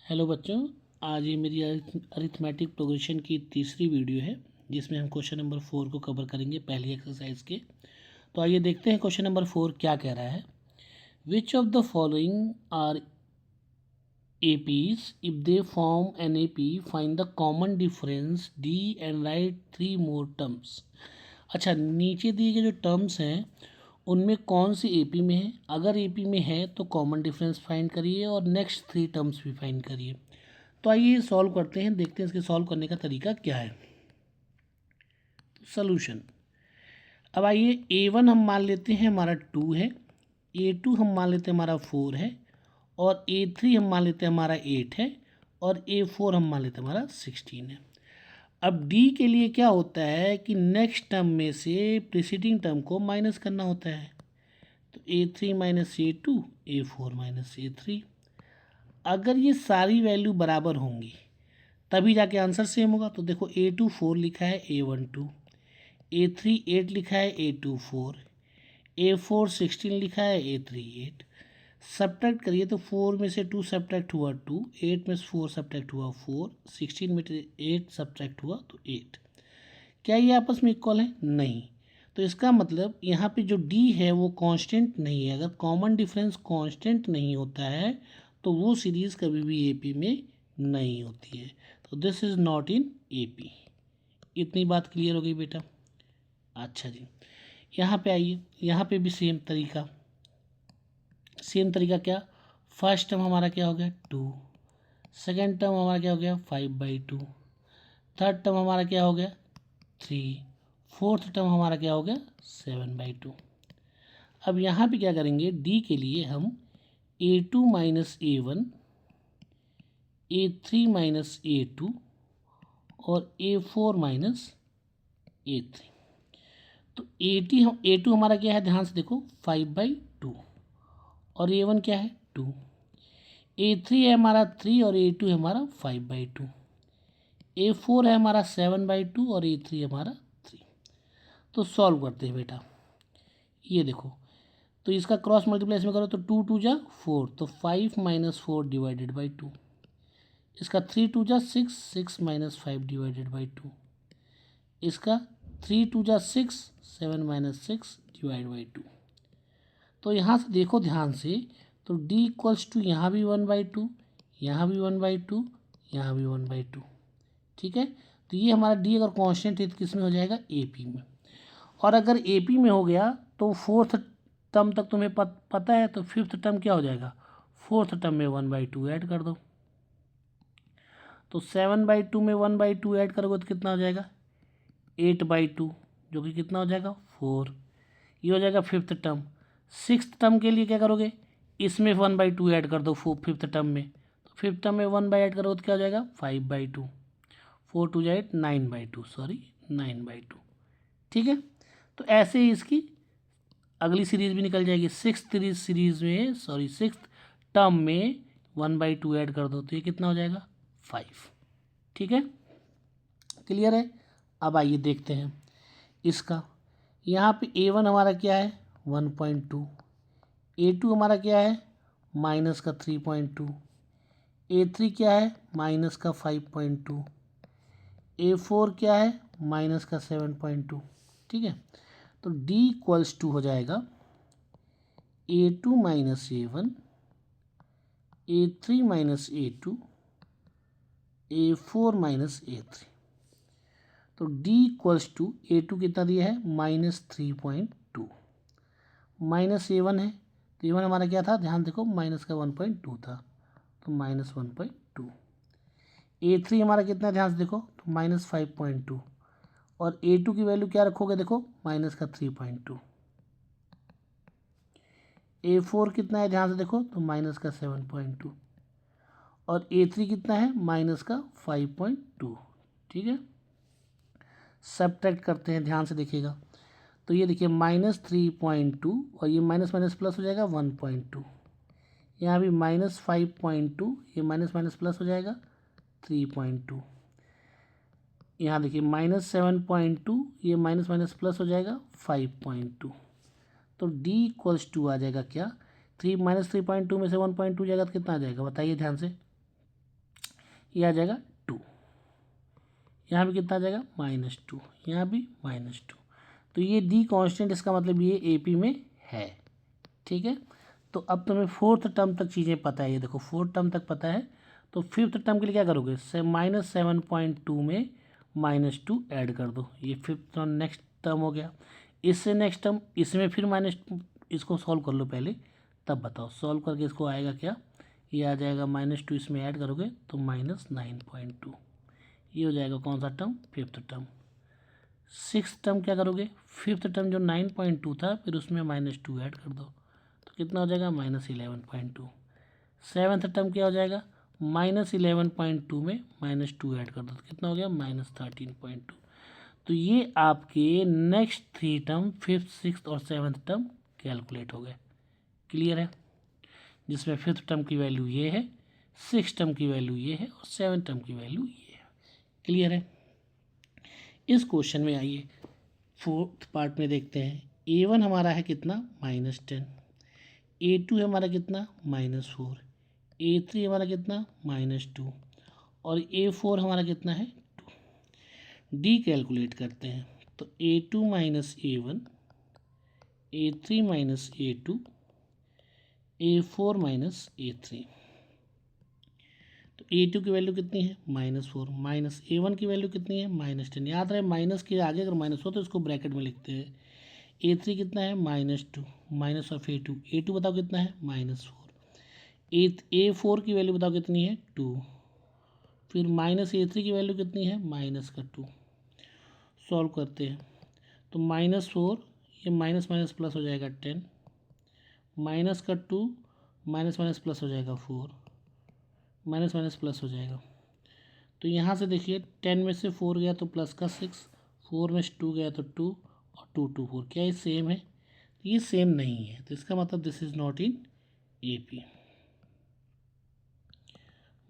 Hello बच्चों, आज ये मेरी अरिथमेटिक प्रोग्रेशन की तीसरी वीडियो है जिसमें हम क्वेश्चन नंबर 4 को कवर करेंगे पहली एक्सरसाइज के। तो आइए देखते हैं क्वेश्चन नंबर 4 क्या कह रहा है। Which of the following are APs? If they form an AP, find the common difference D and write 3 more terms. अच्छा, नीचे दिए गए जो टर्म्स हैं उनमें कौन सी AP में है? अगर AP में है तो कॉमन डिफरेंस फाइंड करिए और नेक्स्ट 3 टर्म्स भी फाइंड करिए। तो आइए सॉल्व करते हैं, देखते हैं इसके सॉल्व करने का तरीका क्या है। सोल्यूशन, अब आइए A1 हम मान लेते हैं हमारा 2 है, A2 हम मान लेते हैं हमारा 4 है, और A3 हम मान लेते हैं हमारा 8 है, और A4 हम मान लेते हैं हमारा 16 है। अब D के लिए क्या होता है कि नेक्स्ट टर्म में से प्रीसीडिंग टर्म को माइनस करना होता है। तो A3 minus A2, A4 minus A3। अगर ये सारी वैल्यू बराबर होंगी तभी जाके आंसर सेम होगा। तो देखो A2 4 लिखा है, A1 2, A3 8 लिखा है, A2 4, A4 16 लिखा है, A3 8। सब्ट्रैक्ट करिए तो 4 में से 2 सब्ट्रैक्ट हुआ 2, 8 में से 4 सब्ट्रैक्ट हुआ 4, 16 में से 8 सब्ट्रैक्ट हुआ तो 8। क्या ये आपस में इक्वल है? नहीं। तो इसका मतलब यहाँ पे जो D है वो कांस्टेंट नहीं है। अगर कॉमन डिफरेंस कांस्टेंट नहीं होता है तो वो सीरीज़ कभी भी AP में नहीं होती है। तो this is not in AP। इतनी बात क्लियर हो गई बेटा? अच्छा जी, यहाँ पे आइए, यहाँ पे भी सेम तरीका। क्या? फर्स्ट टर्म हमारा क्या हो गया 2, सेकेंड टर्म हमारा क्या हो गया 5/2, थर्ड टर्म हमारा क्या हो गया 3, फोर्थ टर्म हमारा क्या हो गया 7/2। अब यहाँ पे क्या करेंगे, D के लिए हम A2 minus A1, A3 minus A2 और A4 माइनस A3। तो A2 हमारा क्या है, ध्यान से देखो 5/2, और A1 क्या है 2, A3 है हमारा 3 और A2 है हमारा 5/2, A4 है हमारा 7/2 और A3 है हमारा 3। तो सॉल्व करते हैं बेटा। ये देखो, तो इसका क्रॉस मल्टीप्लाई इसमें करो तो 2 2 जा 4, तो 5 माइनस 4 डिवाइडेड बाई 2। इसका 3 2 जा 6, 6 माइनस 5 डिवाइडेड बाई 2। इसका 3 2 जा 6, 7 माइनस 6 डिवाइड बाई 2। तो यहाँ से देखो ध्यान से, तो D इक्वल्स टू यहाँ भी 1/2, यहाँ भी 1/2, यहाँ भी 1/2। ठीक है, तो ये हमारा D अगर कांस्टेंट है तो किस में हो जाएगा, AP में। और अगर AP में हो गया तो फोर्थ टर्म तक तुम्हें पता है, तो फिफ्थ टर्म क्या हो जाएगा, फोर्थ टर्म में 1/2 ऐड कर दो। तो 7/2 में 1/2 ऐड करोगे तो कितना हो जाएगा 8/2, जो कि कितना हो जाएगा 4। ये हो जाएगा फिफ्थ टर्म। सिक्स टर्म के लिए क्या करोगे, इसमें 1/2 ऐड कर दो फिफ्थ टर्म में। तो फिफ्थ टर्म में 1 ऐड करोगे तो क्या हो जाएगा 5/2, 4 2 8 9/2, सॉरी 9/2। ठीक है, तो ऐसे ही इसकी अगली सीरीज भी निकल जाएगी। सिक्स टर्म में 1/2 ऐड कर दो तो ये कितना हो जाएगा 5। ठीक है, क्लियर है? अब आइए देखते हैं इसका। यहाँ पे A1 हमारा क्या है 1.2, A2 हमारा क्या है माइनस का 3.2, A3 क्या है माइनस का 5.2, A4 क्या है माइनस का 7.2। ठीक है, तो D इक्वल्स टू हो जाएगा A2 minus A1, A3 minus A2, A4 minus A3। तो D इक्वल्स टू A2 कितना दिया है -3.2, माइनस A1 है, तो A1 हमारा क्या था, ध्यान देखो माइनस का 1.2 था, तो -1.2। A3 हमारा कितना, ध्यान से देखो तो -5.2, और A2 की वैल्यू क्या रखोगे, देखो माइनस का 3.2। A4 कितना है, ध्यान से देखो तो माइनस का 7.2, और A3 कितना है माइनस का 5.2। ठीक है, सब्ट्रैक्ट करते हैं, ध्यान से देखिएगा। तो ये देखिए -3.2 और ये माइनस माइनस प्लस हो जाएगा 1.2, यहाँ भी -5.2, ये माइनस माइनस प्लस हो जाएगा 3.2, यहाँ देखिए -7.2, ये माइनस माइनस प्लस हो जाएगा 5.2। तो D इक्वल्स टू आ जाएगा क्या, 3 -3.2 में से 1.2 जाएगा तो कितना आ जाएगा बताइए ध्यान से, ये आ जाएगा 2, यहाँ भी कितना आ जाएगा -2, यहाँ भी -2। तो ये डी कांस्टेंट, इसका मतलब ये AP में है। ठीक है, तो अब तुम्हें फोर्थ टर्म तक चीज़ें पता है, ये देखो फोर्थ टर्म तक पता है। तो फिफ्थ टर्म के लिए क्या करोगे, -7.2 में -2 ऐड कर दो, ये फिफ्थ टर्म नेक्स्ट टर्म हो गया। इससे नेक्स्ट टर्म, इसमें फिर -2, इसको सॉल्व कर लो पहले, तब बताओ। सॉल्व करके इसको आएगा क्या, ये आ जाएगा -2, इसमें ऐड करोगे तो -9.2। ये हो जाएगा कौन सा term, fifth term. Six term क्या करोगे, फिफ्थ टर्म जो 9.2 था, फिर उसमें -2 ऐड कर दो, तो कितना हो जाएगा -11.2। सेवन्थ टर्म क्या हो जाएगा, -11.2 में -2 ऐड कर दो, तो कितना हो गया -13.2। तो ये आपके नेक्स्ट 3 टर्म, फिफ्थ, सिक्स और सेवन्थ टर्म कैलकुलेट हो गए। क्लियर है, जिसमें फिफ्थ टर्म की वैल्यू ये है, सिक्स टर्म की वैल्यू ये है और सेवन्थ टर्म की वैल्यू ये है। क्लियर है। इस क्वेश्चन में आइए फोर्थ पार्ट में देखते हैं। A1 हमारा है कितना -10, A2 हमारा कितना -4, A3 हमारा कितना -2 और A4 हमारा कितना है 2। डी कैलकुलेट करते हैं, तो A2 - A1, A3 - A2, A4 - A3। तो A2 की वैल्यू कितनी है -4, -A1 की वैल्यू कितनी है -10। याद रहे माइनस के आगे अगर माइनस हो तो इसको ब्रैकेट में लिखते हैं। A3 कितना है -2, माइनस ऑफ A2, A2 बताओ कितना है -4, A4 की वैल्यू बताओ कितनी है 2, फिर -A3 की वैल्यू कितनी है -2। सॉल्व करते हैं, तो -4, ये माइनस माइनस प्लस हो जाएगा 10, -2, माइनस माइनस प्लस हो जाएगा 4, माइनस माइनस प्लस हो जाएगा। तो यहाँ से देखिए 10 में से 4 गया तो प्लस का 6, 4 में से 2 गया तो 2 और 2 2 4, क्या ये सेम है, ये सेम नहीं है, तो इसका मतलब this is not in AP।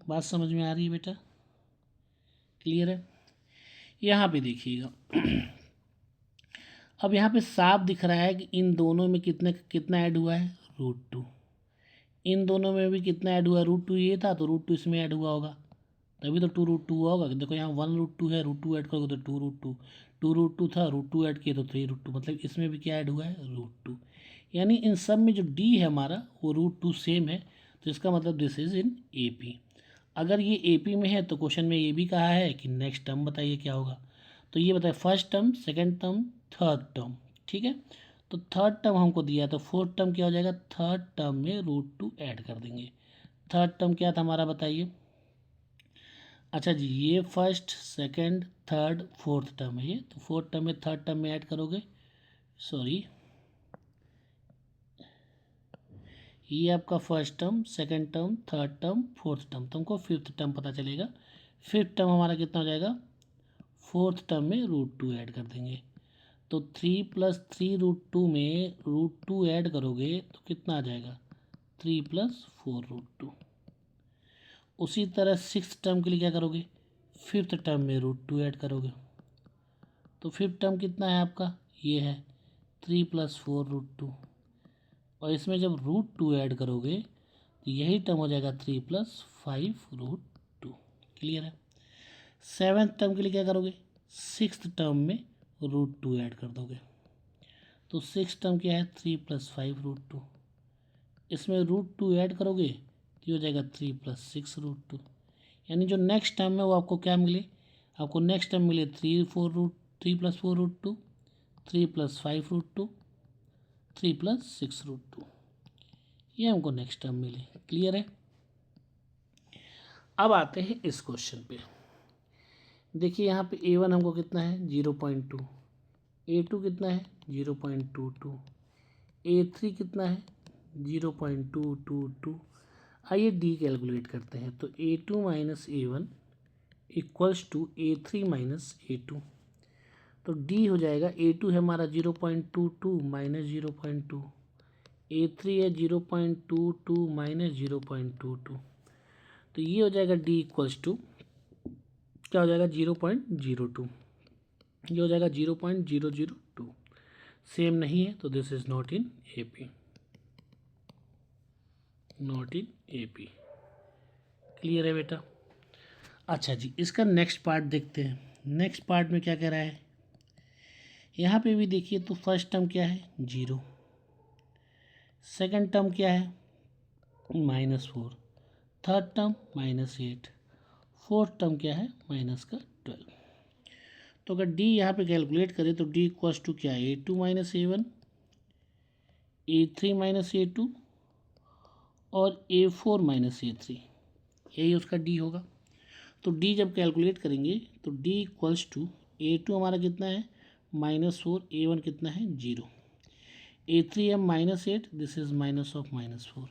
बात समझ में आ रही है बेटा, क्लियर है। यहाँ पे देखिएगा अब यहाँ पे साफ दिख रहा है कि इन दोनों में कितना ऐड हुआ है √2, इन दोनों में भी कितना ऐड हुआ है √2, ये था तो √2 इसमें ऐड हुआ होगा, तभी तो 2√2 हुआ होगा। देखो यहाँ 1√2 है, √2 ऐड करोगे तो 2√2, 2√2 था, √2 ऐड किए तो 3√2, मतलब इसमें भी क्या ऐड हुआ है √2। यानी इन सब में जो डी है हमारा वो √2 सेम है, तो इसका मतलब दिस इज इन AP। अगर ये AP में है तो क्वेश्चन में ये भी कहा है कि नेक्स्ट टर्म बताइए क्या होगा, तो ये बताए first term, second term, third term. ठीक है, तो थर्ड टर्म हमको दिया है, तो फोर्थ टर्म क्या हो जाएगा, थर्ड टर्म में √2 ऐड कर देंगे। थर्ड टर्म क्या था हमारा बताइए, अच्छा जी ये first, second, third, fourth term है ये, तो फोर्थ टर्म में थर्ड टर्म में ऐड करोगे, सॉरी ये आपका first term, second term, third term, fourth term, तुमको फिफ्थ टर्म पता चलेगा। फिफ्थ टर्म हमारा कितना हो जाएगा, फोर्थ टर्म में √2 ऐड कर देंगे, तो 3 + 3√2 में √2 ऐड करोगे तो कितना आ जाएगा 3 + 4√2। उसी तरह सिक्स टर्म के लिए क्या करोगे, फिफ्थ टर्म में √2 ऐड करोगे, तो फिफ्थ टर्म कितना है आपका, ये है 3 + 4√2, और इसमें जब √2 ऐड करोगे तो यही टर्म हो जाएगा 3 + 5√2। क्लियर है। सेवन्थ टर्म के लिए क्या करोगे, सिक्स टर्म में √2 ऐड कर दोगे, तो सिक्स टर्म क्या है 3 + 5√2, इसमें √2 ऐड करोगे तो हो जाएगा 3 + 6√2। यानी जो नेक्स्ट टर्म है वो आपको क्या मिले, आपको नेक्स्ट टर्म मिले 3 + 4√2, 3 + 5√2, 3 + 6√2, ये हमको नेक्स्ट टर्म मिले। क्लियर है। अब आते हैं इस क्वेश्चन पे, देखिए यहाँ पे A1 हमको कितना है 0.2, A2 कितना है 0.22, A3 कितना है 0.222। आइए डी कैलकुलेट करते हैं, तो A2 - A1 = A3 - A2, तो डी हो जाएगा A2 है हमारा 0.22 - 0.2, A3 है 0.22 - 0.22, तो ये हो जाएगा D = क्या हो जाएगा 0.02, ये हो जाएगा 0.002, सेम नहीं है तो this is not in AP, not in AP। Clear है बेटा। अच्छा जी, इसका नेक्स्ट पार्ट देखते हैं। नेक्स्ट पार्ट में क्या कह रहा है, यहाँ पे भी देखिए तो फर्स्ट टर्म क्या है 0, सेकंड टर्म क्या है -4, थर्ड टर्म -8, फोर्थ टर्म क्या है -12। तो अगर डी यहाँ पे कैलकुलेट करें तो डी इक्वल्स टू क्या है A2 - A1, A3 - A2 और A4 - A3, यही उसका डी होगा। तो डी जब कैलकुलेट करेंगे तो डी इक्वल्स टू A2 हमारा कितना है -4, A1 कितना है 0, A3 है -8, दिस इज -4,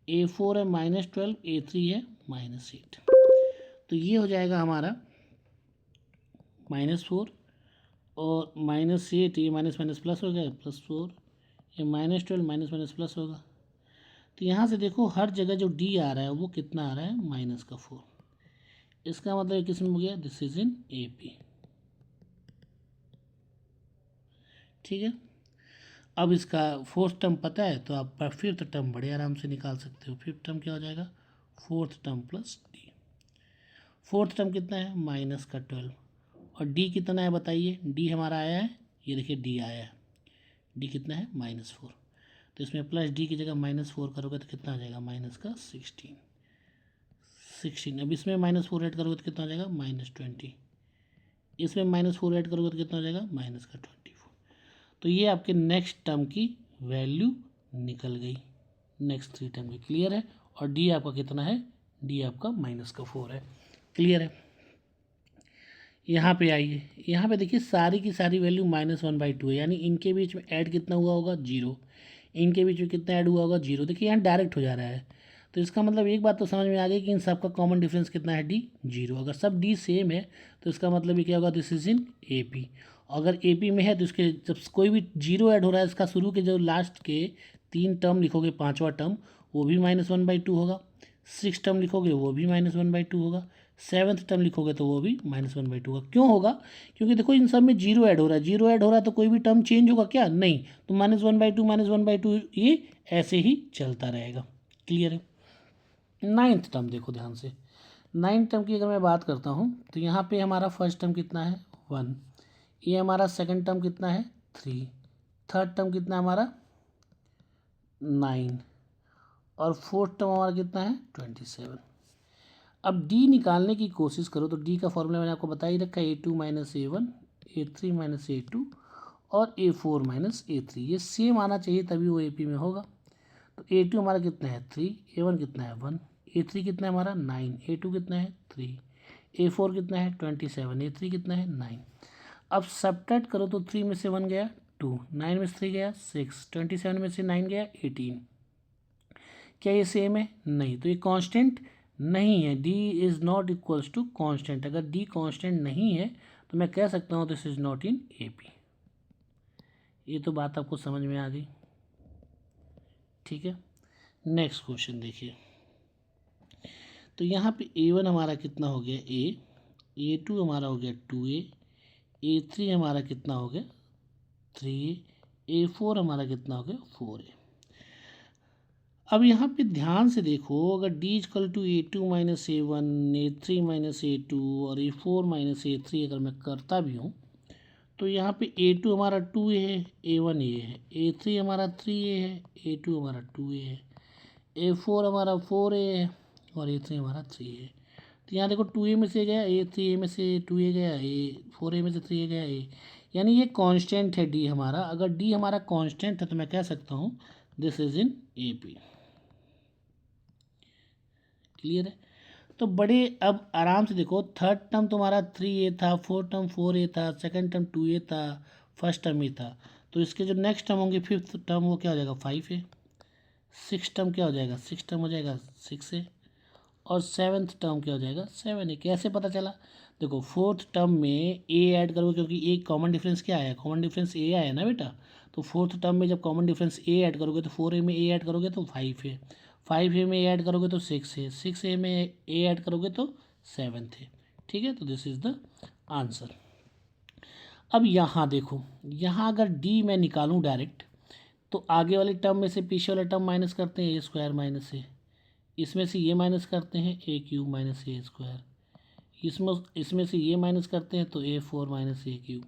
A4 है -12, A3 है -8। तो ये हो जाएगा हमारा -4 और -8, ये माइनस माइनस प्लस हो गया +4, ये -12 माइनस माइनस प्लस होगा। तो यहाँ से देखो हर जगह जो डी आ रहा है वो कितना आ रहा है -4। इसका मतलब किस में हो गया, दिस इज इन AP। ठीक है, अब इसका फोर्थ टर्म पता है तो आप फिफ्थ टर्म बड़े आराम से निकाल सकते हो। फिफ्थ टर्म क्या हो जाएगा, fourth term plus D. Fourth term कितना है -12 और डी कितना है बताइए, डी हमारा आया है, ये देखिए डी आया है, डी कितना है -4। तो इसमें प्लस डी की जगह -4 करोगे तो कितना आ जाएगा -16। अब इसमें -4 ऐड करोगे तो कितना हो जाएगा -20। इसमें -4 ऐड करोगे तो कितना हो जाएगा -24। तो ये आपके नेक्स्ट टर्म की वैल्यू निकल गई, नेक्स्ट 3 टर्म की। क्लियर है, और डी आपका कितना है, डी आपका -4 है। क्लियर है। यहाँ पे आइए, यहाँ पे देखिए सारी की सारी वैल्यू -1/2 है, यानी इनके बीच में ऐड कितना हुआ होगा 0, इनके बीच में कितना ऐड हुआ होगा 0। देखिए यहाँ डायरेक्ट हो जा रहा है, तो इसका मतलब एक बात तो समझ में आ गई कि इन सबका कॉमन डिफरेंस कितना है D 0। अगर सब D सेम है तो इसका मतलब ये क्या होगा, दिस इज इन AP। अगर AP में है तो इसके जब कोई भी 0 ऐड हो रहा है, इसका शुरू के जो लास्ट के 3 टर्म लिखोगे, पाँचवा टर्म वो भी -1/2 होगा, 6 टर्म लिखोगे वो भी -1/2 होगा, 7th टर्म लिखोगे तो वो भी -1/2 होगा। क्यों होगा, क्योंकि देखो इन सब में 0 ऐड हो रहा है, 0 ऐड हो रहा है तो कोई भी टर्म चेंज होगा क्या, नहीं। तो -1/2 ये ऐसे ही चलता रहेगा। क्लियर है। नाइन्थ टर्म देखो ध्यान से, नाइन्थ टर्म की अगर मैं बात करता हूँ तो यहाँ पे हमारा फर्स्ट टर्म कितना है 1, ये हमारा सेकंड टर्म कितना है 3, थर्ड टर्म कितना है हमारा 9 और फोर्थ टर्म हमारा कितना है 27। अब डी निकालने की कोशिश करो तो डी का फॉर्मूला मैंने आपको बता ही रखा है, A2 - A1, A3 - A2 और A4 - A3। ये सेम आना चाहिए तभी वो AP में होगा। तो A2 हमारा कितना है 3, A1 कितना है 1, A3 कितना है हमारा 9, A2 कितना है 3, A4 कितना है 27, A3 कितना है 9। अब सब्ट्रैक्ट करो तो 3 में से 1 गया 2, 9 में से 3 गया 6, 27 में से 9 गया 18। क्या ये सेम है, नहीं। तो ये कांस्टेंट नहीं है, D is not equals to constant. अगर D कांस्टेंट नहीं है तो मैं कह सकता हूँ this is not in AP। ये तो बात आपको समझ में आ गई। ठीक है, नेक्स्ट क्वेश्चन देखिए। तो यहाँ पे A1 हमारा कितना हो गया A, A2 हमारा हो गया 2A, A3 हमारा कितना हो गया 3A, A4 हमारा कितना हो गया 4A। अब यहाँ पे ध्यान से देखो, अगर D equal to A2 - A1, A3 - A2 और A4 - A3 अगर मैं करता भी हूँ तो यहाँ पे A2 हमारा 2A है, A1 A है, A3 हमारा 3A है, A2 हमारा 2A है, A4 हमारा 4A है और A3 हमारा 3 है। तो यहाँ देखो 2A में से गया A, 3A में से 2A गया A, 4A में से 3A गया A, यानी ये कांस्टेंट है D हमारा। अगर D हमारा कांस्टेंट है तो मैं कह सकता हूँ this is in AP। Clear है। तो बड़े अब आराम से देखो, थर्ड टर्म तुम्हारा 3A था, फोर्थ टर्म 4A था, सेकंड टर्म 2A था, फर्स्ट टर्म ही था। तो इसके जो नेक्स्ट टर्म होंगे फिफ्थ टर्म वो क्या हो जाएगा 5A, सिक्स टर्म क्या हो जाएगा 6 टर्म हो जाएगा 6A और सेवन्थ टर्म क्या हो जाएगा 7A। कैसे पता चला, देखो फोर्थ टर्म में A ऐड करोगे क्योंकि एक कॉमन डिफरेंस क्या आया, कॉमन डिफरेंस A आया ना बेटा। तो फोर्थ टर्म में जब कॉमन डिफरेंस A ऐड करोगे तो 4A में A ऐड करोगे तो 5A, 5A में A ऐड करोगे तो 6A, 6A में A ऐड करोगे तो 7A। ठीक है, तो दिस इज द आंसर। अब यहाँ देखो, यहाँ अगर D मैं निकालूँ डायरेक्ट तो आगे वाले टर्म में से पीछे वाला टर्म माइनस करते हैं A² - A, इसमें से ये माइनस करते हैं A³ - A², इसमें इसमें से ये माइनस करते हैं तो A4 माइनस A3।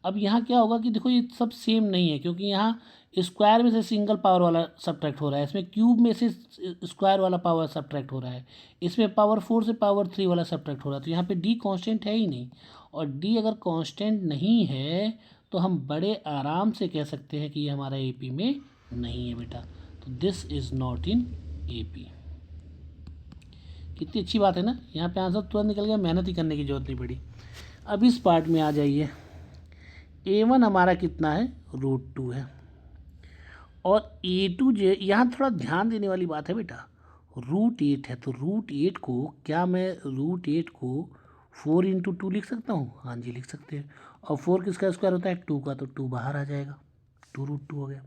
अब यहाँ क्या होगा कि देखो ये सब सेम नहीं है, क्योंकि यहाँ स्क्वायर में से सिंगल पावर वाला सब्ट्रैक्ट हो रहा है, इसमें क्यूब में से स्क्वायर वाला पावर सब्ट्रैक्ट हो रहा है, इसमें पावर 4 से पावर 3 वाला सब्ट्रैक्ट हो रहा है। तो यहाँ पे D कांस्टेंट है ही नहीं, और D अगर कांस्टेंट नहीं है तो हम बड़े आराम से कह सकते हैं कि ये हमारा AP में नहीं है बेटा। तो this is not in AP। कितनी अच्छी बात है ना, यहाँ पे आंसर तुरंत निकल गया, मेहनत ही करने की जरूरत नहीं पड़ी। अब इस पार्ट में आ जाइए। A1 हमारा कितना है, √2 है, और A2 जो यहाँ थोड़ा ध्यान देने वाली बात है बेटा, √8 है, तो √8 को क्या मैं √8 को 4 इंटू 2 लिख सकता हूँ? हाँ जी लिख सकते हैं। और 4 किसका स्क्वायर होता है, 2 का, तो 2 बाहर आ जाएगा, 2√2 हो गया।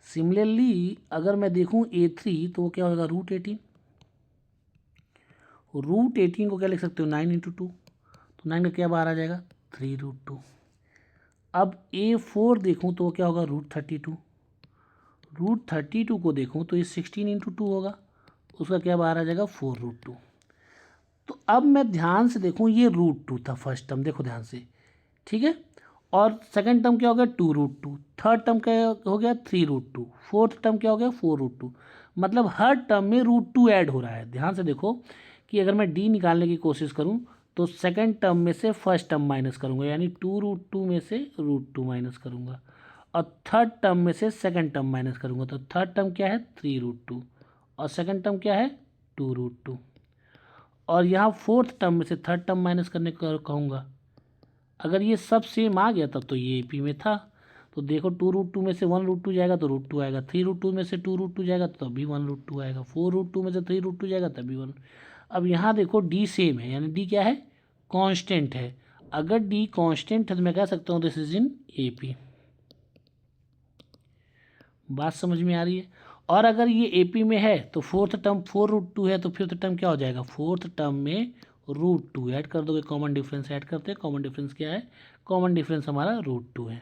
सिमिलरली अगर मैं देखूँ A3 तो वो क्या होगा, √18। √18 को क्या लिख सकते हो, 9 इंटू 2, तो 9 का क्या बाहर आ जाएगा, 3√2। अब A4 देखूँ तो वो क्या होगा, √32। √32 को देखूँ तो ये 16 इंटू 2 होगा, उसका क्या बाहर आ जाएगा, 4√2। तो अब मैं ध्यान से देखूँ, ये √2 था फर्स्ट टर्म, देखो ध्यान से, ठीक है, और सेकंड टर्म क्या हो गया, 2√2, थर्ड टर्म क्या हो गया, 3√2, फोर्थ टर्म क्या हो गया, 4√2। मतलब हर टर्म में √2 ऐड हो रहा है। ध्यान से देखो कि अगर मैं D निकालने की कोशिश करूँ तो सेकंड टर्म में से फर्स्ट टर्म माइनस करूँगा, यानी 2√2 में से √2 माइनस करूँगा, और थर्ड टर्म में से सेकंड टर्म माइनस करूँगा। तो थर्ड टर्म क्या है, 3√2, और सेकंड टर्म क्या है, 2√2, और यहाँ फोर्थ टर्म में से थर्ड टर्म माइनस करने को कहूँगा। अगर ये सब सेम आ गया तब तो ये AP में था। तो देखो 2√2 में से 1√2 जाएगा तो √2 आएगा, 3√2 में से 2√2 जाएगा तो तभी 1√2 आएगा, 4√2 में से 3√2 जाएगा तभी 1। अब यहाँ देखो D सेम है, यानी D क्या है, कांस्टेंट है। अगर D कांस्टेंट है तो मैं कह सकता हूँ दिस इज इन AP। बात समझ में आ रही है? और अगर ये AP में है तो फोर्थ टर्म 4√2 है, तो फिफ्थ टर्म क्या हो जाएगा, फोर्थ टर्म में √2 ऐड कर दोगे, कॉमन डिफरेंस ऐड करते हैं। कॉमन डिफरेंस क्या है, कॉमन डिफरेंस हमारा √2 है,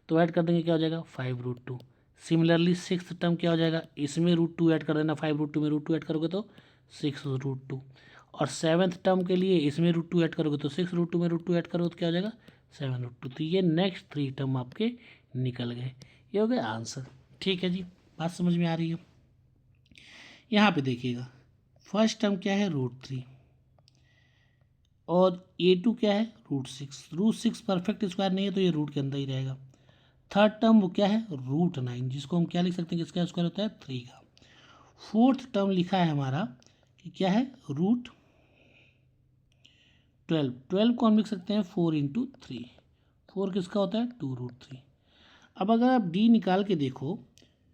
तो ऐड कर देंगे, क्या हो जाएगा, 5√2। सिमिलरली सिक्स टर्म क्या हो जाएगा, इसमें √2 ऐड कर देना, 5√2 में √2 ऐड करोगे तो 6√2। और सेवन्थ टर्म के लिए इसमें √2 ऐड करोगे तो 6√2 में √2 ऐड करोगे तो क्या हो जाएगा, 7√2। तो ये नेक्स्ट 3 टर्म आपके निकल गए, ये हो गया आंसर। ठीक है जी, बात समझ में आ रही है? यहाँ पे देखिएगा, फर्स्ट टर्म क्या है, √3, और A2 क्या है, √6। √6 परफेक्ट स्क्वायर नहीं है तो ये रूट के अंदर ही रहेगा। थर्ड टर्म वो क्या है, √9, जिसको हम क्या लिख सकते हैं, किसका स्क्वायर होता है, 3 का। फोर्थ टर्म लिखा है हमारा कि क्या है, √12। 12 को हम लिख सकते हैं 4 इंटू 3, 4 किसका होता है, 2√3। अब अगर आप D निकाल के देखो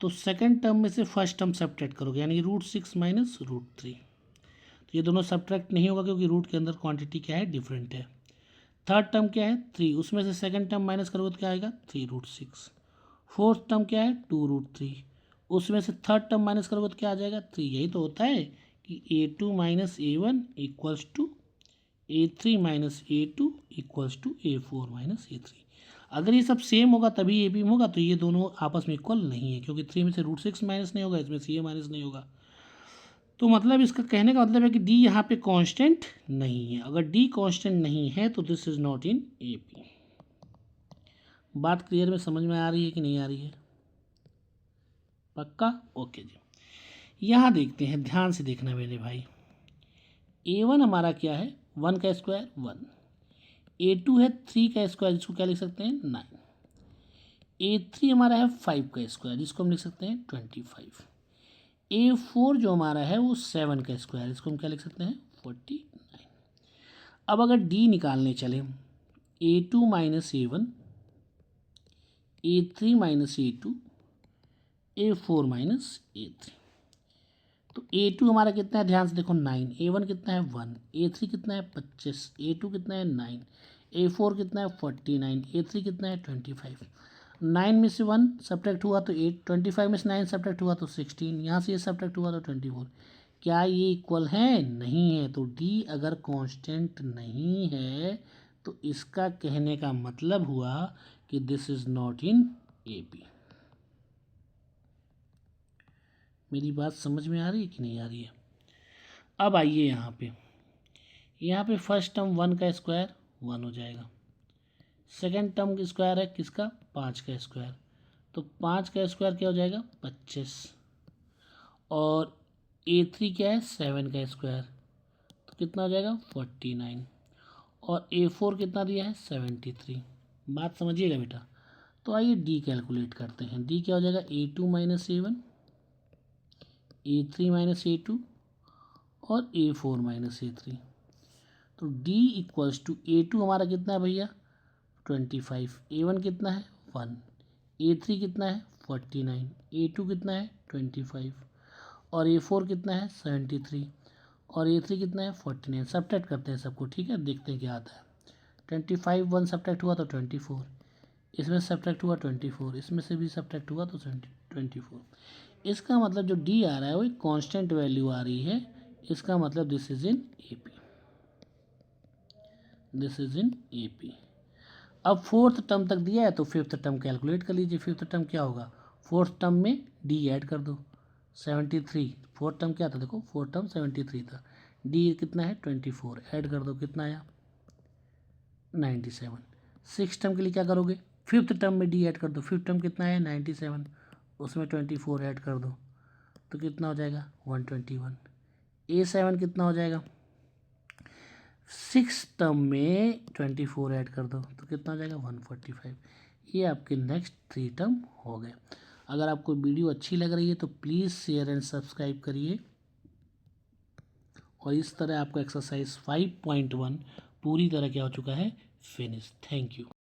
तो सेकंड टर्म में से फर्स्ट टर्म सब्ट्रैक्ट करोगे, यानी √6 माइनस √3। तो ये दोनों सब्ट्रैक्ट नहीं होगा क्योंकि रूट के अंदर क्वांटिटी क्या है, डिफरेंट है। थर्ड टर्म क्या है, 3, उसमें से सेकंड टर्म माइनस करोगे तो क्या आएगा, 3√6। फोर्थ टर्म क्या है, 2√3, उसमें से थर्ड टर्म माइनस करोगे तो क्या आ जाएगा, 3। यही तो होता है कि A2 minus A1 equals to A3 minus A2 equals to A4 minus A3। अगर ये सब सेम होगा तभी AP में होगा, तो ये दोनों आपस में इक्वल नहीं है, क्योंकि 3 में से √6 माइनस नहीं होगा, इसमें से ये माइनस नहीं होगा। तो मतलब इसका कहने का मतलब है कि D यहाँ पे कांस्टेंट नहीं है। अगर D कांस्टेंट नहीं है तो this is not in AP। बात क्लियर में समझ में आ रही है कि नहीं आ रही है? पक्का? ओके जी। यहाँ देखते हैं, ध्यान से देखना मेरे भाई। A1 हमारा क्या है, 1 का स्क्वायर 1, A2 है 3 का स्क्वायर, जिसको क्या लिख सकते हैं, 9, A3 हमारा है 5 का स्क्वायर, जिसको हम लिख सकते हैं 25, A4 जो हमारा है वो 7 का स्क्वायर, इसको हम क्या लिख सकते हैं, 49। अब अगर D निकालने चले, A2 minus A1, A3 minus A2, A4 minus A3। तो A2 हमारा कितना है, ध्यान से देखो 9, A1 कितना है 1, A3 कितना है 25, A2 कितना है 9, A4 कितना है 49, A3 कितना है 25। 9 में से 1 सब्ट्रैक्ट हुआ तो 8, 25 में से 9 सब्ट्रैक्ट हुआ तो 16, यहाँ से ये सब्ट्रैक्ट हुआ तो 24। क्या ये इक्वल है? नहीं है। तो D अगर कांस्टेंट नहीं है तो इसका कहने का मतलब हुआ कि this is not in AP। मेरी बात समझ में आ रही है कि नहीं आ रही है? अब आइए यहाँ पे, यहाँ पे फर्स्ट टर्म 1 का स्क्वायर 1 हो जाएगा, सेकेंड टर्म का स्क्वायर है किसका 5 का स्क्वायर, तो 5 का स्क्वायर क्या हो जाएगा 25, और A3 क्या है 7 का स्क्वायर, तो कितना हो जाएगा 49, और A4 कितना दिया है 73। बात समझिएगा बेटा। तो आइए डी कैलकुलेट करते हैं। डी क्या हो जाएगा A2 minus A1, A3 minus A2 और A4 माइनस A3। तो D इक्वल्स टू A2 हमारा कितना है भैया 25, A1 कितना है 1, A3 कितना है 49, A2 कितना है 25 और A4 कितना है 73 और A3 कितना है 49। सब्ट्रैक्ट करते हैं सबको, ठीक है, देखते हैं क्या आता है। 25 1 सब्ट्रैक्ट हुआ तो 24, इसमें सब्ट्रैक्ट हुआ 24, इसमें से भी सब्ट्रैक्ट हुआ तो 24। इसका मतलब जो डी आ रहा है वो एक कांस्टेंट वैल्यू आ रही है, इसका मतलब this is in AP, this is in AP. अब फोर्थ टर्म तक दिया है तो फिफ्थ टर्म कैलकुलेट कर लीजिए। फिफ्थ टर्म क्या होगा, फोर्थ टर्म में डी ऐड कर दो 73, फोर्थ टर्म क्या था देखो, फोर्थ टर्म 73 था, डी कितना है 24, ऐड कर दो कितना आया 97। सिक्स टर्म के लिए क्या करोगे, फिफ्थ टर्म में डी ऐड कर दो, फिफ्थ टर्म कितना है 97, उसमें 24 ऐड कर दो तो कितना हो जाएगा 121। A7 कितना हो जाएगा, सिक्स टर्म में 24 ऐड कर दो तो कितना हो जाएगा 145। ये आपके नेक्स्ट 3 टर्म हो गए। अगर आपको वीडियो अच्छी लग रही है तो प्लीज़ शेयर एंड सब्सक्राइब करिए, और इस तरह आपका एक्सरसाइज 5.1 पूरी तरह क्या हो चुका है फिनिश। Thank you.